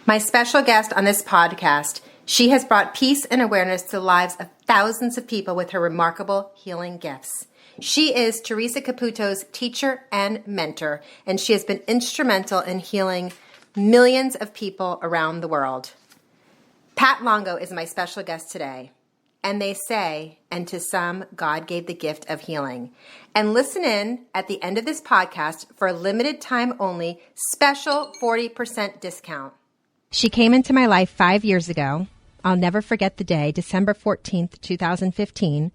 My special guest on this podcast, she has brought peace and awareness to the lives of thousands of people with her remarkable healing gifts. She is Theresa Caputo's teacher and mentor, and she has been instrumental in healing millions of people around the world. Pat Longo is my special guest today. And they say, and to some, God gave the gift of healing. And listen in at the end of this podcast for a limited time only special 40% discount. She came into my life 5 years ago. I'll never forget the day, December 14th, 2015.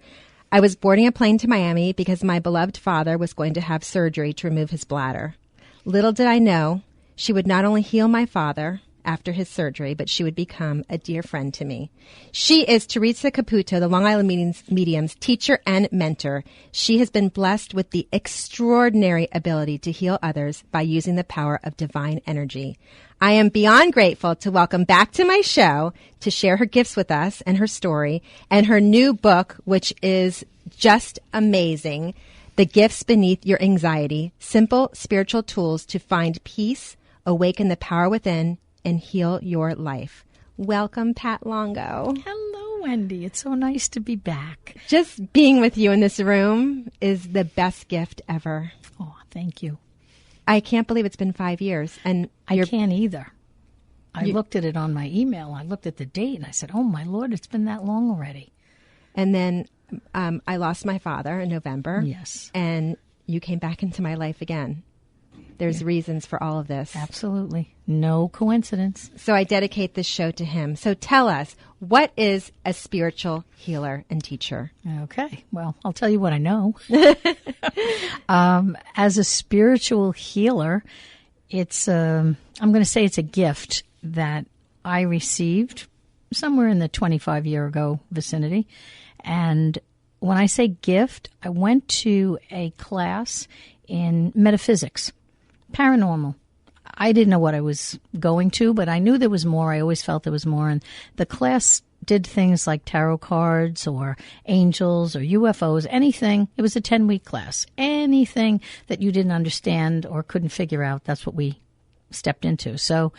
I was boarding a plane to Miami because my beloved father was going to have surgery to remove his bladder. Little did I know, she would not only heal my father after his surgery, but she would become a dear friend to me. She is Theresa Caputo, the Long Island Medium's teacher and mentor. She has been blessed with the extraordinary ability to heal others by using the power of divine energy. I am beyond grateful to welcome back to my show to share her gifts with us and her story and her new book, which is just amazing, The Gifts Beneath Your Anxiety, Simple Spiritual Tools to Find Peace, Awaken the Power Within, and heal your life. Welcome, Pat Longo. Hello, Wendy. It's so nice to be back. Just being with you in this room is the best gift ever. Oh, thank you. I can't believe it's been 5 years. And I can't either. I looked at it on my email. I looked at the date and I said, oh, my Lord, it's been that long already. And then I lost my father in November. Yes. And you came back into my life again. There's reasons for all of this. Absolutely. No coincidence. So I dedicate this show to him. So tell us, what is a spiritual healer and teacher? Okay. Well, I'll tell you what I know. As a spiritual healer, it's, I'm going to say it's a gift that I received somewhere in the 25-year ago vicinity. And when I say gift, I went to a class in metaphysics. Paranormal. I didn't know what I was going to, but I knew there was more. I always felt there was more. And the class did things like tarot cards or angels or UFOs, anything. It was a 10-week class. Anything that you didn't understand or couldn't figure out, that's what we stepped into. So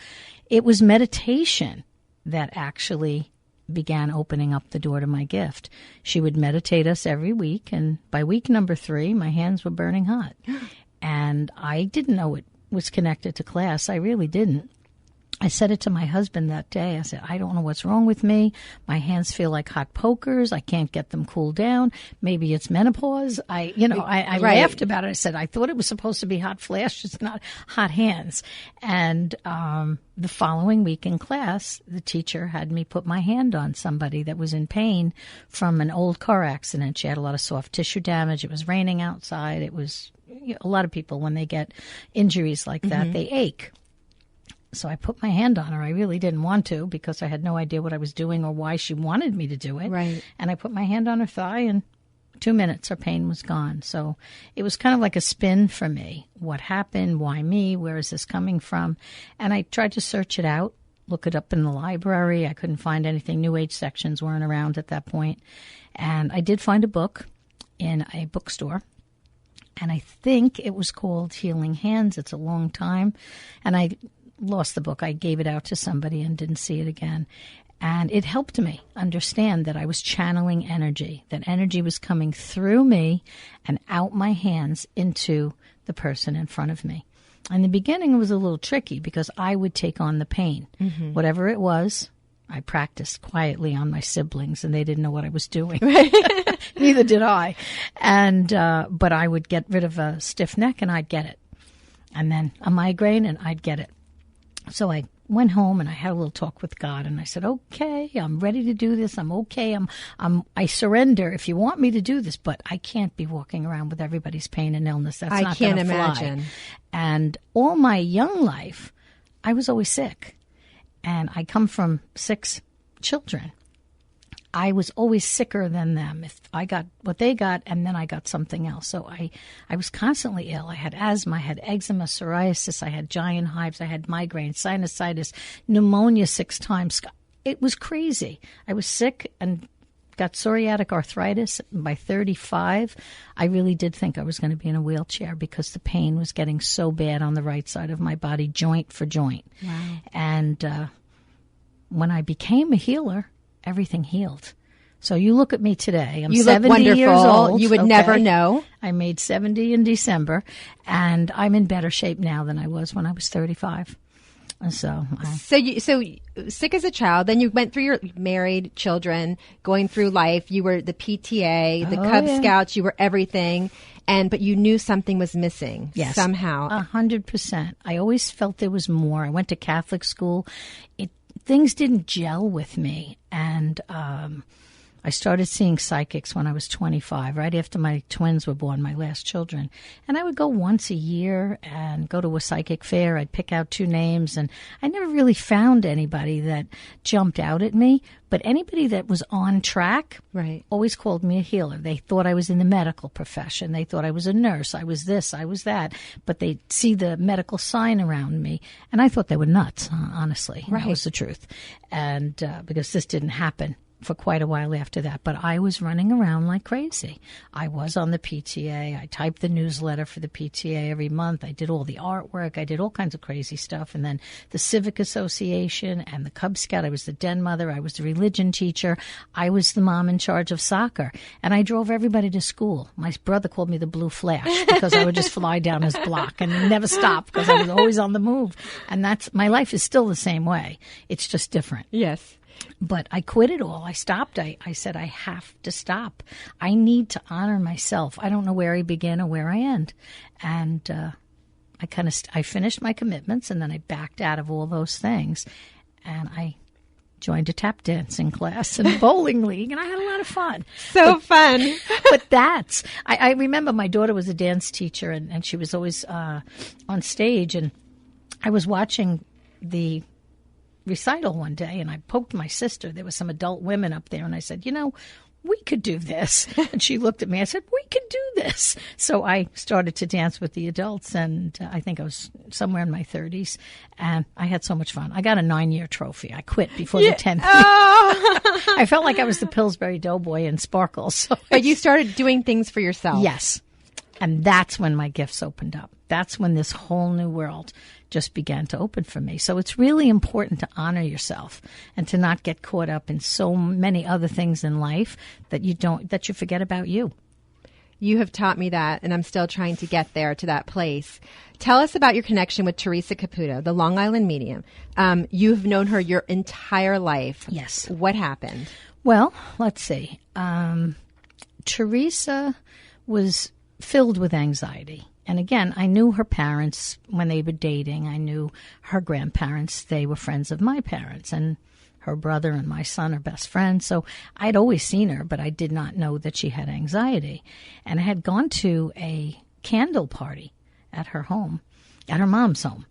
it was meditation that actually began opening up the door to my gift. She would meditate us every week, and by week number 3, my hands were burning hot. And I didn't know it was connected to class. I really didn't. I said it to my husband that day. I said, I don't know what's wrong with me. My hands feel like hot pokers. I can't get them cooled down. Maybe it's menopause. I right. Laughed about it. I said, I thought it was supposed to be hot flashes, not hot hands. And the following week in class, the teacher had me put my hand on somebody that was in pain from an old car accident. She had a lot of soft tissue damage. It was raining outside. It was a lot of people, when they get injuries like that, they ache. So I put my hand on her. I really didn't want to because I had no idea what I was doing or why she wanted me to do it. Right. And I put my hand on her thigh, and 2 minutes, her pain was gone. So it was kind of like a spin for me. What happened? Why me? Where is this coming from? And I tried to search it out, look it up in the library. I couldn't find anything. New Age sections weren't around at that point. And I did find a book in a bookstore. And I think it was called Healing Hands. It's a long time. And I lost the book. I gave it out to somebody and didn't see it again. And it helped me understand that I was channeling energy, that energy was coming through me and out my hands into the person in front of me. In the beginning, it was a little tricky because I would take on the pain. Whatever it was, I practiced quietly on my siblings, and they didn't know what I was doing. Neither did I. And but I would get rid of a stiff neck, and I'd get it. And then a migraine, and I'd get it. So I went home, and I had a little talk with God, and I said, okay, I'm ready to do this. I'm okay. I surrender if you want me to do this, but I can't be walking around with everybody's pain and illness. That's not going to fly. I can't imagine. And all my young life, I was always sick. And I come from 6 children. I was always sicker than them. If I got what they got, and then I got something else. So I was constantly ill. I had asthma, I had eczema, psoriasis, I had giant hives, I had migraine, sinusitis, pneumonia 6 times. It was crazy. I was sick and got psoriatic arthritis. By 35, I really did think I was going to be in a wheelchair because the pain was getting so bad on the right side of my body, joint for joint. Wow. And when I became a healer, everything healed. So you look at me today. You look 70 wonderful. years old. You would never know. I made 70 in December, and I'm in better shape now than I was when I was 35. So sick as a child. Then you went through your married, children, going through life. You were the PTA, the Cub Scouts. You were everything, but you knew something was missing. Yes, somehow. 100%. I always felt there was more. I went to Catholic school. Things didn't gel with me, and I started seeing psychics when I was 25, right after my twins were born, my last children. And I would go once a year and go to a psychic fair. I'd pick out 2 names, and I never really found anybody that jumped out at me. But anybody that was on track always called me a healer. They thought I was in the medical profession. They thought I was a nurse. I was this, I was that. But they'd see the medical sign around me. And I thought they were nuts, honestly. That was the truth. And because this didn't happen for quite a while after that, but I was running around like crazy. I was on the PTA. I typed the newsletter for the PTA every month. I did all the artwork. I did all kinds of crazy stuff. And then the Civic Association and the Cub Scout. I was the den mother. I was the religion teacher. I was the mom in charge of soccer. And I drove everybody to school. My brother called me the Blue Flash because I would just fly down his block and never stop because I was always on the move. And my life is still the same way. It's just different. Yes. But I quit it all. I stopped. I said, I have to stop. I need to honor myself. I don't know where I begin or where I end. And I finished my commitments, and then I backed out of all those things. And I joined a tap dancing class and a bowling league, and I had a lot of fun. Fun. But I remember my daughter was a dance teacher, and she was always on stage. And I was watching the recital one day, and I poked my sister. There were some adult women up there, and I said, we could do this. And she looked at me. I said, we could do this. So I started to dance with the adults, and I think I was somewhere in my 30s, and I had so much fun. I got a 9-year trophy. I quit before the 10th year. I felt like I was the Pillsbury Doughboy in Sparkles. So but you started doing things for yourself. Yes. And that's when my gifts opened up. That's when this whole new world just began to open for me. So it's really important to honor yourself and to not get caught up in so many other things in life that you forget about you. You have taught me that, and I'm still trying to get there to that place. Tell us about your connection with Theresa Caputo, the Long Island medium. You've known her your entire life. Yes. What happened? Well, let's see. Theresa was filled with anxiety. And again, I knew her parents when they were dating. I knew her grandparents. They were friends of my parents. And her brother and my son are best friends. So I'd always seen her, but I did not know that she had anxiety. And I had gone to a candle party at her home, at her mom's home.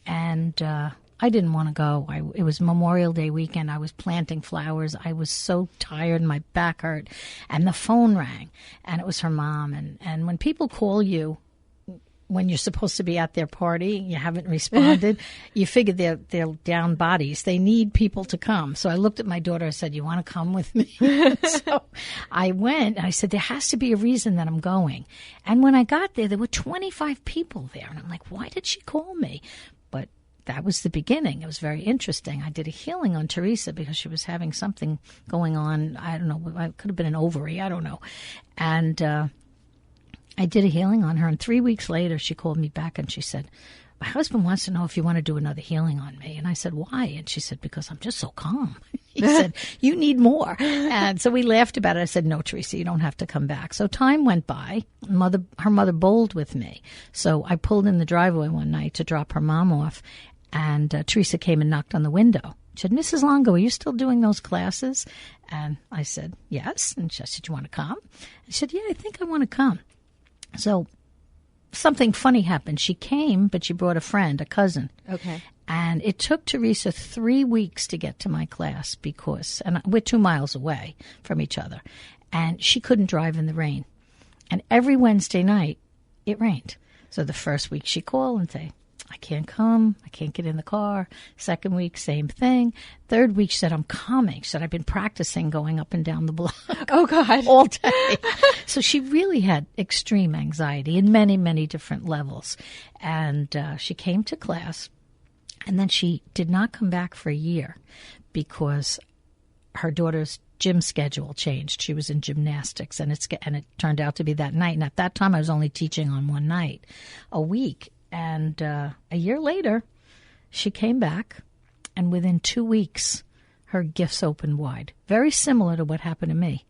And I didn't want to go. It was Memorial Day weekend. I was planting flowers. I was so tired. My back hurt. And the phone rang. And it was her mom. And when people call you, when you're supposed to be at their party, you haven't responded, you figure they're down bodies. They need people to come. So I looked at my daughter. I said, you want to come with me? So I went. And I said, there has to be a reason that I'm going. And when I got there were 25 people there. And I'm like, why did she call me? But that was the beginning. It was very interesting. I did a healing on Theresa because she was having something going on. I don't know. It could have been an ovary. I don't know. And I did a healing on her, and 3 weeks later, she called me back, and she said, my husband wants to know if you want to do another healing on me. And I said, why? And she said, because I'm just so calm. He said, you need more. And so we laughed about it. I said, no, Theresa, you don't have to come back. So time went by. Her mother bowled with me. So I pulled in the driveway one night to drop her mom off, and Theresa came and knocked on the window. She said, Mrs. Longo, are you still doing those classes? And I said, yes. And she said, you want to come? I said, yeah, I think I want to come. So something funny happened. She came, but she brought a friend, a cousin. Okay. And it took Theresa 3 weeks to get to my class and we're 2 miles away from each other. And she couldn't drive in the rain. And every Wednesday night, it rained. So the first week she called and say, I can't come. I can't get in the car. Second week, same thing. Third week, she said, I'm coming. She said, I've been practicing going up and down the block. Oh, God. All day. So she really had extreme anxiety in many, many different levels. And she came to class. And then she did not come back for a year because her daughter's gym schedule changed. She was in gymnastics, and it turned out to be that night. And at that time, I was only teaching on one night a week. And a year later, she came back, and within 2 weeks, her gifts opened wide. Very similar to what happened to me.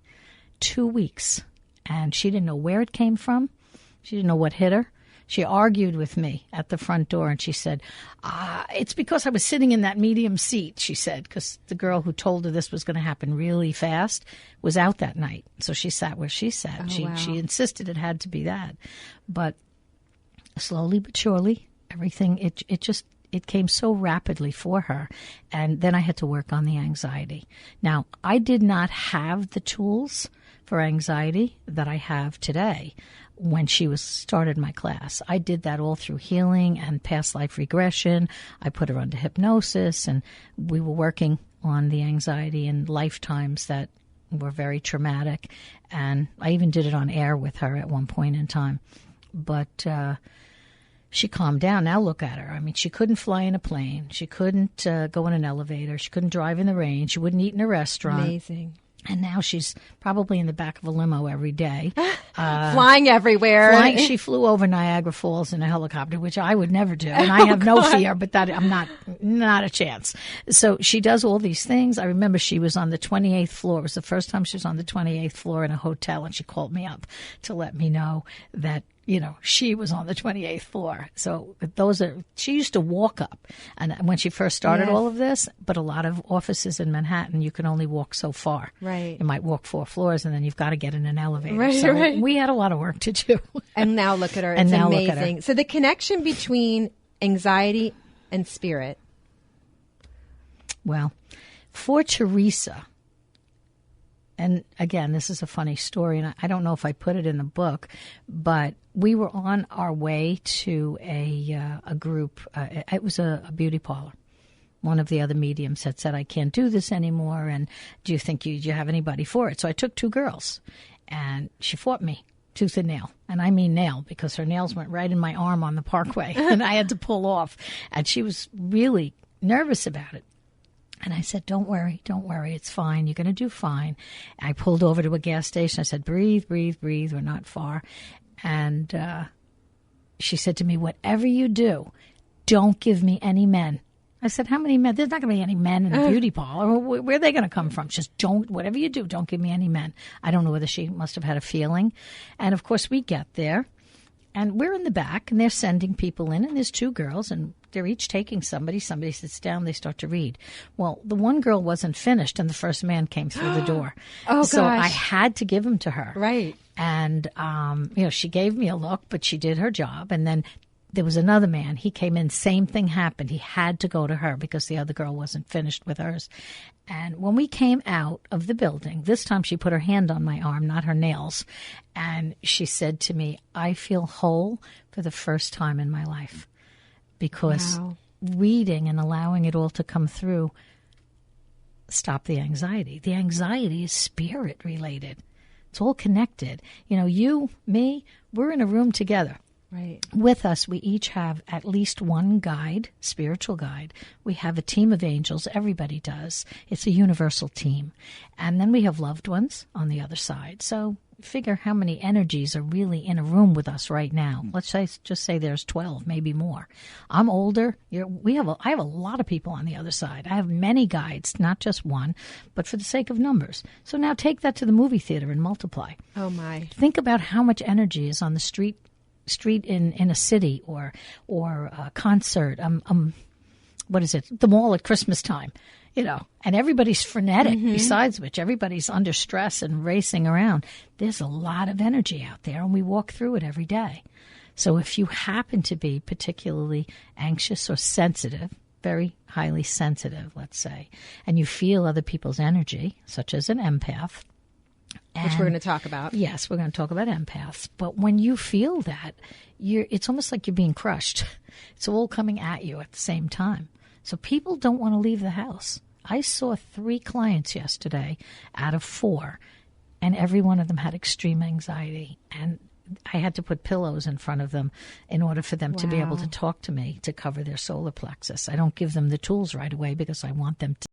2 weeks. And she didn't know where it came from. She didn't know what hit her. She argued with me at the front door, and she said, it's because I was sitting in that medium seat, she said, because the girl who told her this was going to happen really fast was out that night. So she sat where she sat. Oh, wow. She insisted it had to be that. But slowly but surely, everything, it came so rapidly for her. And then I had to work on the anxiety. Now, I did not have the tools for anxiety that I have today when she started my class. I did that all through healing and past life regression. I put her under hypnosis, and we were working on the anxiety in lifetimes that were very traumatic. And I even did it on air with her at one point in time. But she calmed down. Now look at her. I mean, she couldn't fly in a plane. She couldn't go in an elevator. She couldn't drive in the rain. She wouldn't eat in a restaurant. Amazing. And now she's probably in the back of a limo every day. Flying everywhere. She flew over Niagara Falls in a helicopter, which I would never do. And I have no fear, but that I'm not a chance. So she does all these things. I remember she was on the 28th floor. It was the first time she was on the 28th floor in a hotel, and she called me up to let me know that, she was on the 28th floor. So she used to walk up. And when she first started all of this, but a lot of offices in Manhattan, you can only walk so far. Right. You might walk 4 floors, and then you've got to get in an elevator. Right, so right. we had a lot of work to do. And now look at her. It's amazing. So the connection between anxiety and spirit. Well, for Theresa, and again, this is a funny story, and I don't know if I put it in the book, but we were on our way to a group. It was a beauty parlor. One of the other mediums had said, I can't do this anymore, and do you think you have anybody for it? So I took 2 girls, and she fought me tooth and nail. And I mean nail, because her nails went right in my arm on the parkway, and I had to pull off. And she was really nervous about it. And I said, don't worry, it's fine. You're going to do fine. I pulled over to a gas station. I said, breathe, breathe, breathe. We're not far. And she said to me, whatever you do, don't give me any men. I said, how many men? There's not going to be any men in a beauty parlor. Where are they going to come from? Just whatever you do, don't give me any men. I don't know whether she must have had a feeling. And, of course, we get there. And we're in the back, and they're sending people in, and there's 2 girls, and they're each taking somebody. Somebody sits down, they start to read. Well, the one girl wasn't finished, and the first man came through the door. So I had to give him to her. Right. And, she gave me a look, but she did her job. And then there was another man. He came in, same thing happened. He had to go to her because the other girl wasn't finished with hers. And when we came out of the building, this time she put her hand on my arm, not her nails. And she said to me, I feel whole for the first time in my life. Because reading and allowing it all to come through stopped the anxiety. The anxiety is spirit related. It's all connected. You, me, we're in a room together. Right. With us, we each have at least one guide, spiritual guide. We have a team of angels. Everybody does. It's a universal team. And then we have loved ones on the other side. So figure how many energies are really in a room with us right now. Let's just say there's 12, maybe more. I'm older. I have a lot of people on the other side. I have many guides, not just one, but for the sake of numbers. So now take that to the movie theater and multiply. Oh, my. Think about how much energy is on the street in a city or a concert, what is it, the mall at Christmas time, and everybody's frenetic, besides which everybody's under stress and racing around. There's a lot of energy out there, and we walk through it every day. So if you happen to be particularly anxious or sensitive, very highly sensitive, let's say, and you feel other people's energy, such as an empath, which we're going to talk about. Yes, we're going to talk about empaths. But when you feel that, it's almost like you're being crushed. It's all coming at you at the same time. So people don't want to leave the house. I saw 3 clients yesterday out of 4, and every one of them had extreme anxiety. And I had to put pillows in front of them in order for them to be able to talk to me, to cover their solar plexus. I don't give them the tools right away because I want them to